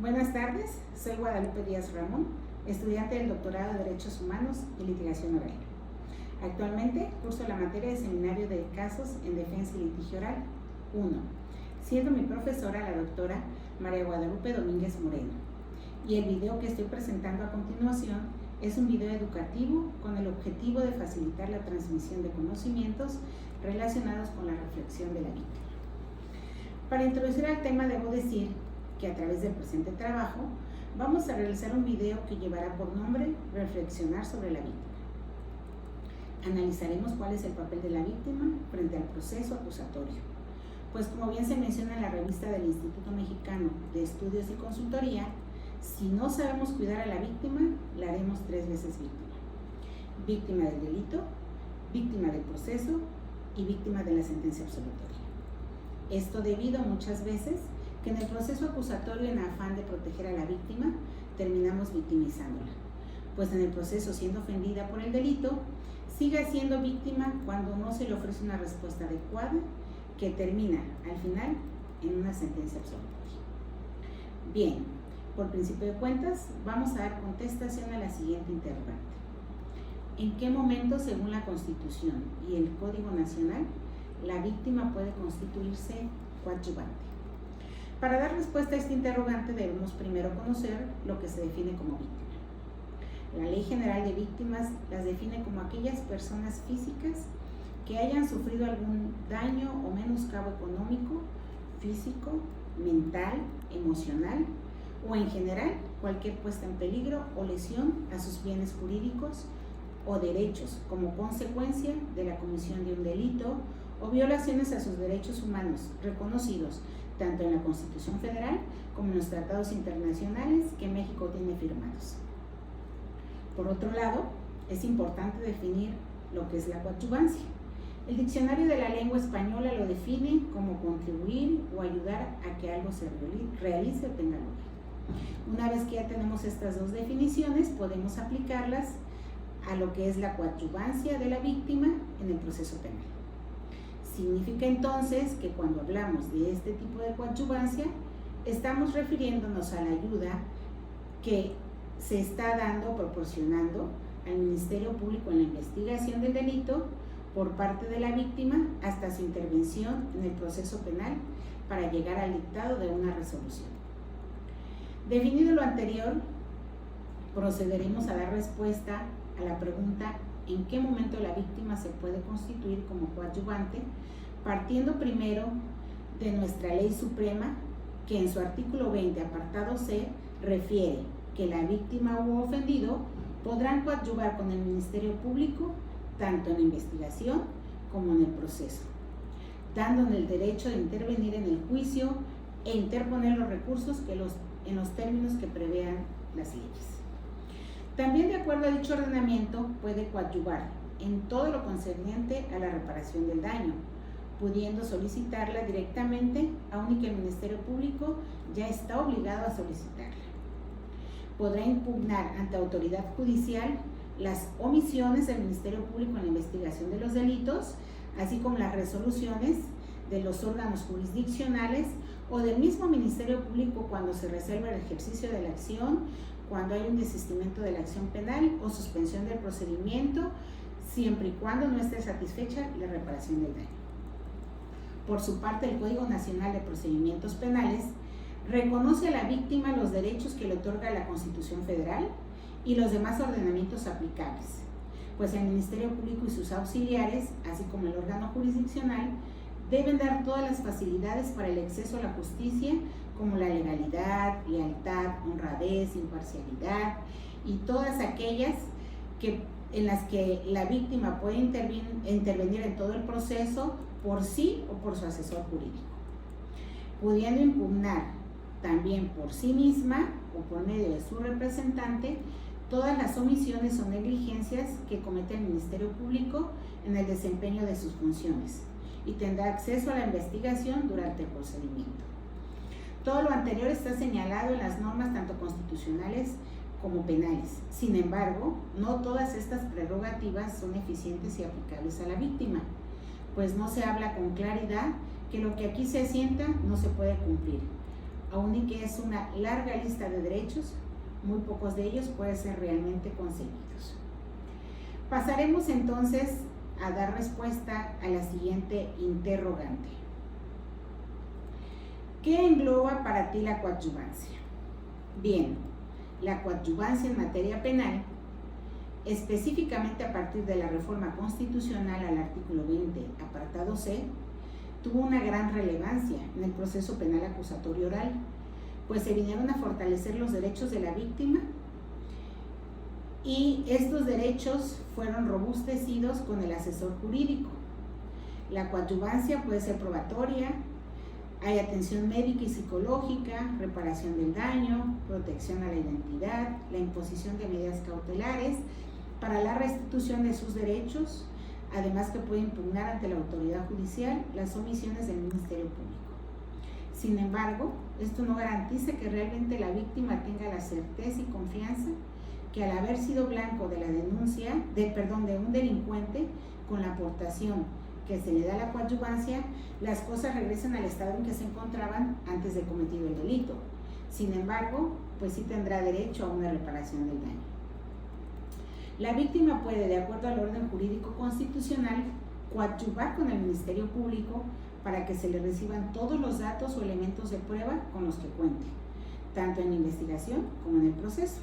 Buenas tardes, soy Guadalupe Díaz Ramón, estudiante del Doctorado de Derechos Humanos y Litigación Oral. Actualmente curso la materia de Seminario de Casos en Defensa y Litigio Oral 1, siendo mi profesora la doctora María Guadalupe Domínguez Moreno. Y el video que estoy presentando a continuación es un video educativo con el objetivo de facilitar la transmisión de conocimientos relacionados con la reflexión de la víctima. Para introducir al tema debo decir que a través del presente trabajo vamos a realizar un video que llevará por nombre Reflexionar sobre la víctima. Analizaremos cuál es el papel de la víctima frente al proceso acusatorio, pues como bien se menciona en la revista del Instituto Mexicano de Estudios y Consultoría, si no sabemos cuidar a la víctima, la haremos 3 veces víctima. Víctima del delito, víctima del proceso y víctima de la sentencia absolutoria. Esto debido muchas veces que en el proceso acusatorio, en afán de proteger a la víctima, terminamos victimizándola, pues en el proceso, siendo ofendida por el delito, sigue siendo víctima cuando no se le ofrece una respuesta adecuada que termina al final en una sentencia absolutoria. Bien, por principio de cuentas, vamos a dar contestación a la siguiente interrogante. ¿En qué momento, según la Constitución y el Código Nacional, la víctima puede constituirse coadyuvante? Para dar respuesta a este interrogante debemos primero conocer lo que se define como víctima. La Ley General de Víctimas las define como aquellas personas físicas que hayan sufrido algún daño o menoscabo económico, físico, mental, emocional o en general cualquier puesta en peligro o lesión a sus bienes jurídicos o derechos como consecuencia de la comisión de un delito o violaciones a sus derechos humanos reconocidos tanto en la Constitución Federal como en los tratados internacionales que México tiene firmados. Por otro lado, es importante definir lo que es la coadyuvancia. El Diccionario de la Lengua Española lo define como contribuir o ayudar a que algo se realice o tenga lugar. Una vez que ya tenemos estas dos definiciones, podemos aplicarlas a lo que es la coadyuvancia de la víctima en el proceso penal. Significa entonces que cuando hablamos de este tipo de coadyuvancia, estamos refiriéndonos a la ayuda que se está proporcionando al Ministerio Público en la investigación del delito por parte de la víctima hasta su intervención en el proceso penal para llegar al dictado de una resolución. Definido lo anterior, procederemos a dar respuesta a la pregunta ¿en qué momento la víctima se puede constituir como coadyuvante? Partiendo primero de nuestra Ley Suprema, que en su artículo 20, apartado C, refiere que la víctima u ofendido podrán coadyuvar con el Ministerio Público tanto en la investigación como en el proceso, dándole el derecho de intervenir en el juicio e interponer los recursos en los términos que prevean las leyes. También, de acuerdo a dicho ordenamiento, puede coadyuvar en todo lo concerniente a la reparación del daño, pudiendo solicitarla directamente, aun y que el Ministerio Público ya está obligado a solicitarla. Podrá impugnar ante autoridad judicial las omisiones del Ministerio Público en la investigación de los delitos, así como las resoluciones de los órganos jurisdiccionales o del mismo Ministerio Público cuando se resuelva el ejercicio de la acción, cuando hay un desistimiento de la acción penal o suspensión del procedimiento, siempre y cuando no esté satisfecha la reparación del daño. Por su parte, el Código Nacional de Procedimientos Penales reconoce a la víctima los derechos que le otorga la Constitución Federal y los demás ordenamientos aplicables, pues el Ministerio Público y sus auxiliares, así como el órgano jurisdiccional, deben dar todas las facilidades para el acceso a la justicia, como la legalidad, lealtad, honradez, imparcialidad y todas aquellas en las que la víctima puede intervenir en todo el proceso por sí o por su asesor jurídico, pudiendo impugnar también por sí misma o por medio de su representante todas las omisiones o negligencias que comete el Ministerio Público en el desempeño de sus funciones y tendrá acceso a la investigación durante el procedimiento. Todo lo anterior está señalado en las normas tanto constitucionales como penales. Sin embargo, no todas estas prerrogativas son eficientes y aplicables a la víctima, pues no se habla con claridad que lo que aquí se asienta no se puede cumplir, aun y que es una larga lista de derechos, muy pocos de ellos pueden ser realmente conseguidos. Pasaremos entonces a dar respuesta a la siguiente interrogante. ¿Qué engloba para ti la coadyuvancia? Bien, la coadyuvancia en materia penal, específicamente a partir de la reforma constitucional al artículo 20, apartado C, tuvo una gran relevancia en el proceso penal acusatorio oral, pues se vinieron a fortalecer los derechos de la víctima y estos derechos fueron robustecidos con el asesor jurídico. La coadyuvancia puede ser probatoria, hay atención médica y psicológica, reparación del daño, protección a la identidad, la imposición de medidas cautelares para la restitución de sus derechos, además que puede impugnar ante la autoridad judicial las omisiones del Ministerio Público. Sin embargo, esto no garantiza que realmente la víctima tenga la certeza y confianza que al haber sido blanco de la denuncia, de un delincuente con la aportación que se le da a la coadyuvancia, las cosas regresan al estado en que se encontraban antes de cometido el delito. Sin embargo, pues sí tendrá derecho a una reparación del daño. La víctima puede, de acuerdo al orden jurídico constitucional, coadyuvar con el Ministerio Público para que se le reciban todos los datos o elementos de prueba con los que cuente, tanto en la investigación como en el proceso,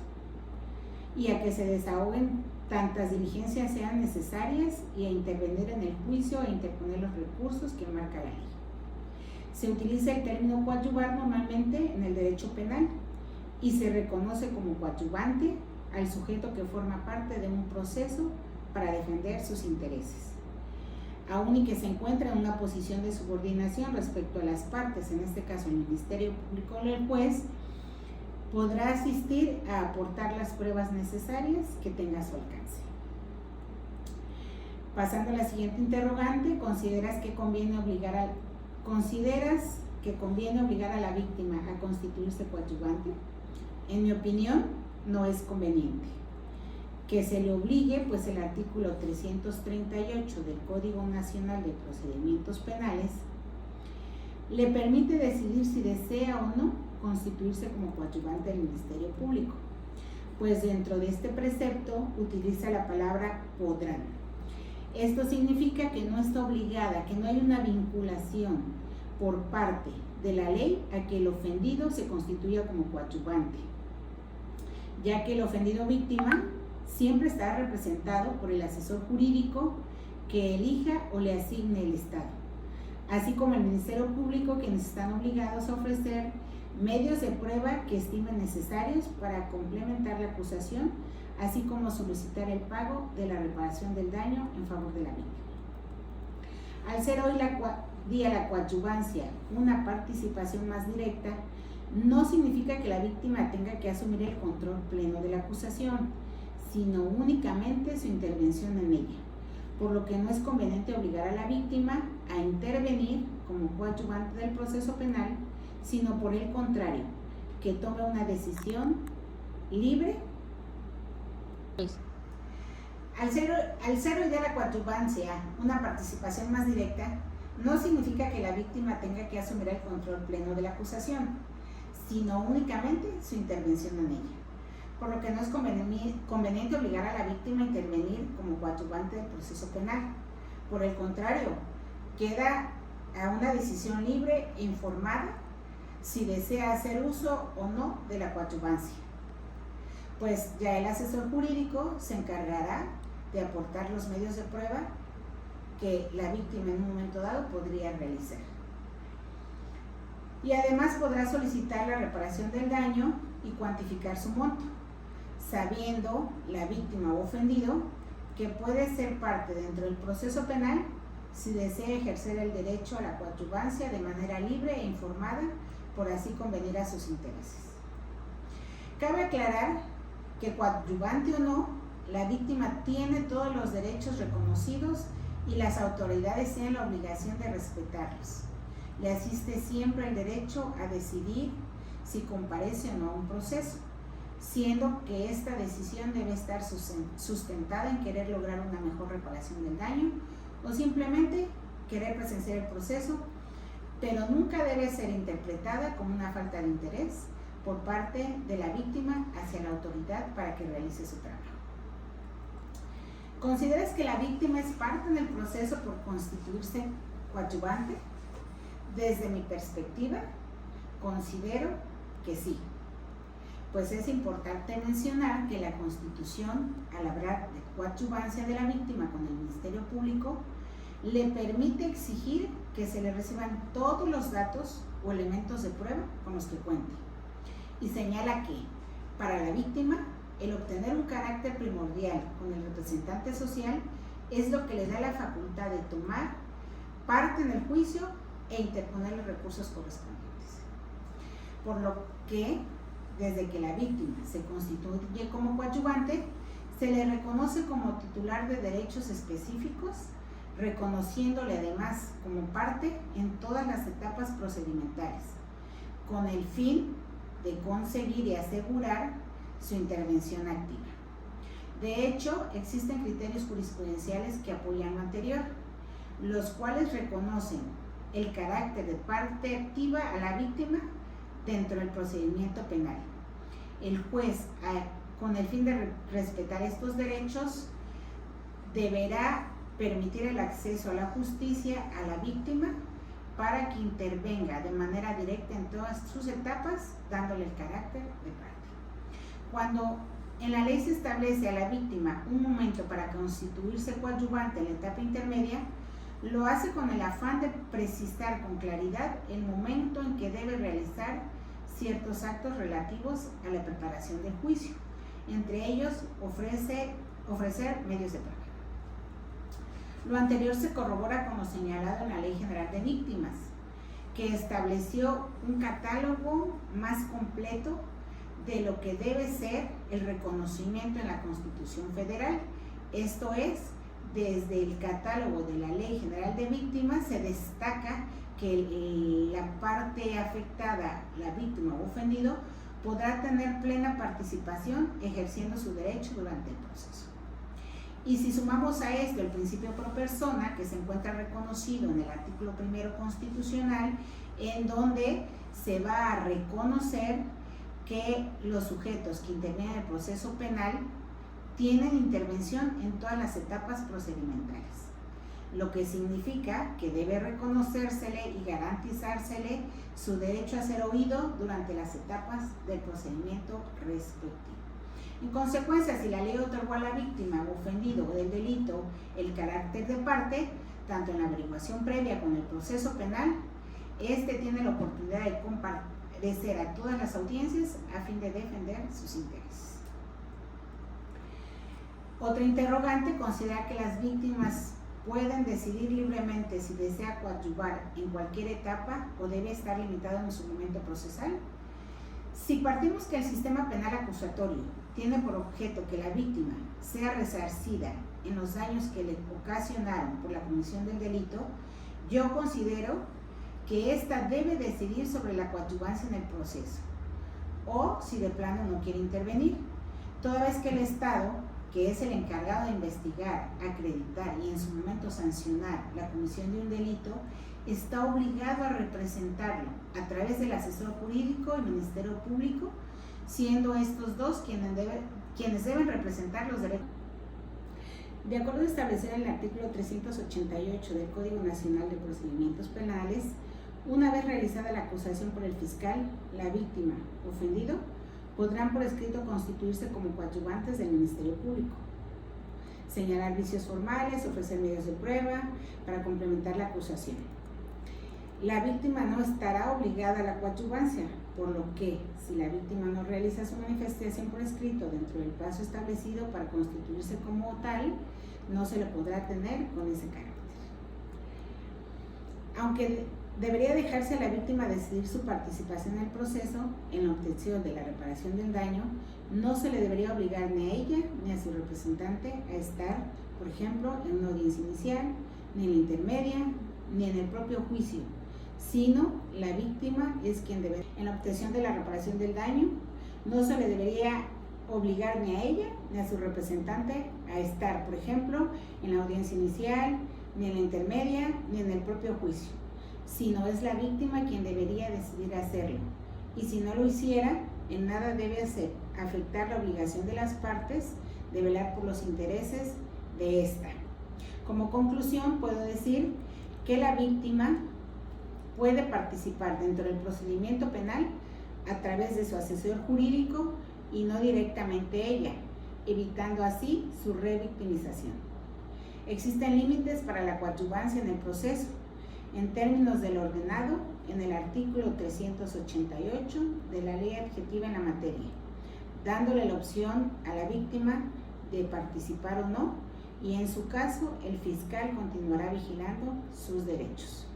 y a que se desahoguen tantas diligencias sean necesarias y a intervenir en el juicio e interponer los recursos que marca la ley. Se utiliza el término coadyuvar normalmente en el derecho penal y se reconoce como coadyuvante al sujeto que forma parte de un proceso para defender sus intereses, aun y que se encuentra en una posición de subordinación respecto a las partes, en este caso el Ministerio Público o el juez, podrá asistir a aportar las pruebas necesarias que tenga a su alcance. Pasando a la siguiente interrogante, ¿consideras que conviene obligar a la víctima a constituirse coadyuvante? En mi opinión, no es conveniente que se le obligue, pues el artículo 338 del Código Nacional de Procedimientos Penales le permite decidir si desea o no constituirse como coadyuvante del Ministerio Público, pues dentro de este precepto utiliza la palabra podrán. Esto significa que no está obligada, que no hay una vinculación por parte de la ley a que el ofendido se constituya como coadyuvante, ya que el ofendido víctima siempre estará representado por el asesor jurídico que elija o le asigne el Estado, así como el Ministerio Público, quienes están obligados a ofrecer medios de prueba que estimen necesarios para complementar la acusación, así como solicitar el pago de la reparación del daño en favor de la víctima. Al ser hoy la coadyuvancia una participación más directa, no significa que la víctima tenga que asumir el control pleno de la acusación, sino únicamente su intervención en ella, por lo que no es conveniente obligar a la víctima a intervenir como coadyuvante del proceso penal, sino por el contrario, que tome una decisión libre. Al ser hoy de la coadyuvancia una participación más directa, no significa que la víctima tenga que asumir el control pleno de la acusación, sino únicamente su intervención en ella, por lo que no es conveniente obligar a la víctima a intervenir como coadyuvante del proceso penal. Por el contrario, queda a una decisión libre e informada si desea hacer uso o no de la coadyuvancia, pues ya el asesor jurídico se encargará de aportar los medios de prueba que la víctima en un momento dado podría realizar. Y además podrá solicitar la reparación del daño y cuantificar su monto, sabiendo la víctima o ofendido que puede ser parte dentro del proceso penal si desea ejercer el derecho a la coadyuvancia de manera libre e informada, por así convenir a sus intereses. Cabe aclarar que coadyuvante o no, la víctima tiene todos los derechos reconocidos y las autoridades tienen la obligación de respetarlos. Le asiste siempre el derecho a decidir si comparece o no a un proceso, siendo que esta decisión debe estar sustentada en querer lograr una mejor reparación del daño o simplemente querer presenciar el proceso pero nunca debe ser interpretada como una falta de interés por parte de la víctima hacia la autoridad para que realice su trabajo. ¿Consideras que la víctima es parte del proceso por constituirse coadyuvante? Desde mi perspectiva, considero que sí, pues es importante mencionar que la Constitución, al hablar de coadyuvancia de la víctima con el Ministerio Público, le permite exigir que se le reciban todos los datos o elementos de prueba con los que cuente, y señala que, para la víctima, el obtener un carácter primordial con el representante social es lo que le da la facultad de tomar parte en el juicio e interponer los recursos correspondientes. Por lo que, desde que la víctima se constituye como coadyuvante, se le reconoce como titular de derechos específicos, reconociéndole además como parte en todas las etapas procedimentales, con el fin de conseguir y asegurar su intervención activa. De hecho, existen criterios jurisprudenciales que apoyan lo anterior, los cuales reconocen el carácter de parte activa a la víctima dentro del procedimiento penal. El juez, con el fin de respetar estos derechos, deberá permitir el acceso a la justicia a la víctima para que intervenga de manera directa en todas sus etapas, dándole el carácter de parte. Cuando en la ley se establece a la víctima un momento para constituirse coadyuvante en la etapa intermedia, lo hace con el afán de precisar con claridad el momento en que debe realizar ciertos actos relativos a la preparación del juicio. Entre ellos, ofrecer medios de prueba. Lo anterior se corrobora con lo señalado en la Ley General de Víctimas, que estableció un catálogo más completo de lo que debe ser el reconocimiento en la Constitución Federal. Esto es, desde el catálogo de la Ley General de Víctimas se destaca que la parte afectada, la víctima o ofendido, podrá tener plena participación ejerciendo su derecho durante el proceso. Y si sumamos a esto el principio pro persona, que se encuentra reconocido en el artículo 1 constitucional, en donde se va a reconocer que los sujetos que intervienen en el proceso penal tienen intervención en todas las etapas procedimentales, lo que significa que debe reconocérsele y garantizársele su derecho a ser oído durante las etapas del procedimiento respectivo. En consecuencia, si la ley otorgó a la víctima o ofendido del delito el carácter de parte, tanto en la averiguación previa como en el proceso penal, este tiene la oportunidad de comparecer a todas las audiencias a fin de defender sus intereses. Otra interrogante considera que las víctimas pueden decidir libremente si desea coadyuvar en cualquier etapa o debe estar limitado en su momento procesal. Si partimos que el sistema penal acusatorio tiene por objeto que la víctima sea resarcida en los daños que le ocasionaron por la comisión del delito, yo considero que ésta debe decidir sobre la coadyuvancia en el proceso, o si de plano no quiere intervenir, toda vez que el Estado, que es el encargado de investigar, acreditar y en su momento sancionar la comisión de un delito, está obligado a representarlo a través del asesor jurídico y Ministerio Público, siendo estos dos quienes deben representar los derechos. De acuerdo a establecer el artículo 388 del Código Nacional de Procedimientos Penales, una vez realizada la acusación por el fiscal, la víctima ofendido podrán por escrito constituirse como coadyuvantes del Ministerio Público, señalar vicios formales, ofrecer medios de prueba para complementar la acusación. La víctima no estará obligada a la coadyuvancia, por lo que, si la víctima no realiza su manifestación por escrito dentro del plazo establecido para constituirse como tal, no se le podrá tener con ese carácter. Aunque debería dejarse a la víctima decidir su participación en el proceso, en la obtención de la reparación del daño, no se le debería obligar ni a ella ni a su representante a estar, por ejemplo, en una audiencia inicial, ni en la intermedia, ni en el propio juicio, sino la víctima es quien debe. En la obtención de la reparación del daño, no se le debería obligar ni a ella ni a su representante a estar, por ejemplo, en la audiencia inicial, ni en la intermedia, ni en el propio juicio, sino es la víctima quien debería decidir hacerlo. Y si no lo hiciera, en nada debe afectar la obligación de las partes de velar por los intereses de ésta. Como conclusión, puedo decir que la víctima puede participar dentro del procedimiento penal a través de su asesor jurídico y no directamente ella, evitando así su revictimización. Existen límites para la coadyuvancia en el proceso, en términos del ordenado en el artículo 388 de la Ley Adjetiva en la materia, dándole la opción a la víctima de participar o no, y en su caso el fiscal continuará vigilando sus derechos.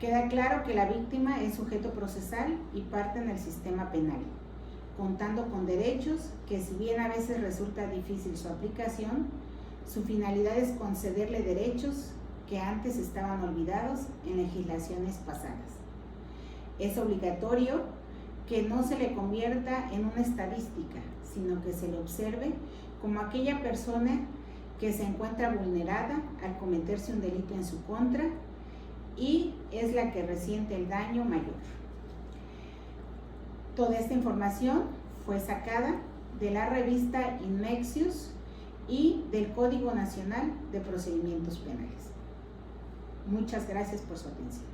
Queda claro que la víctima es sujeto procesal y parte en el sistema penal, contando con derechos que, si bien a veces resulta difícil su aplicación, su finalidad es concederle derechos que antes estaban olvidados en legislaciones pasadas. Es obligatorio que no se le convierta en una estadística, sino que se le observe como aquella persona que se encuentra vulnerada al cometerse un delito en su contra y es la que resiente el daño mayor. Toda esta información fue sacada de la revista Inmexius y del Código Nacional de Procedimientos Penales. Muchas gracias por su atención.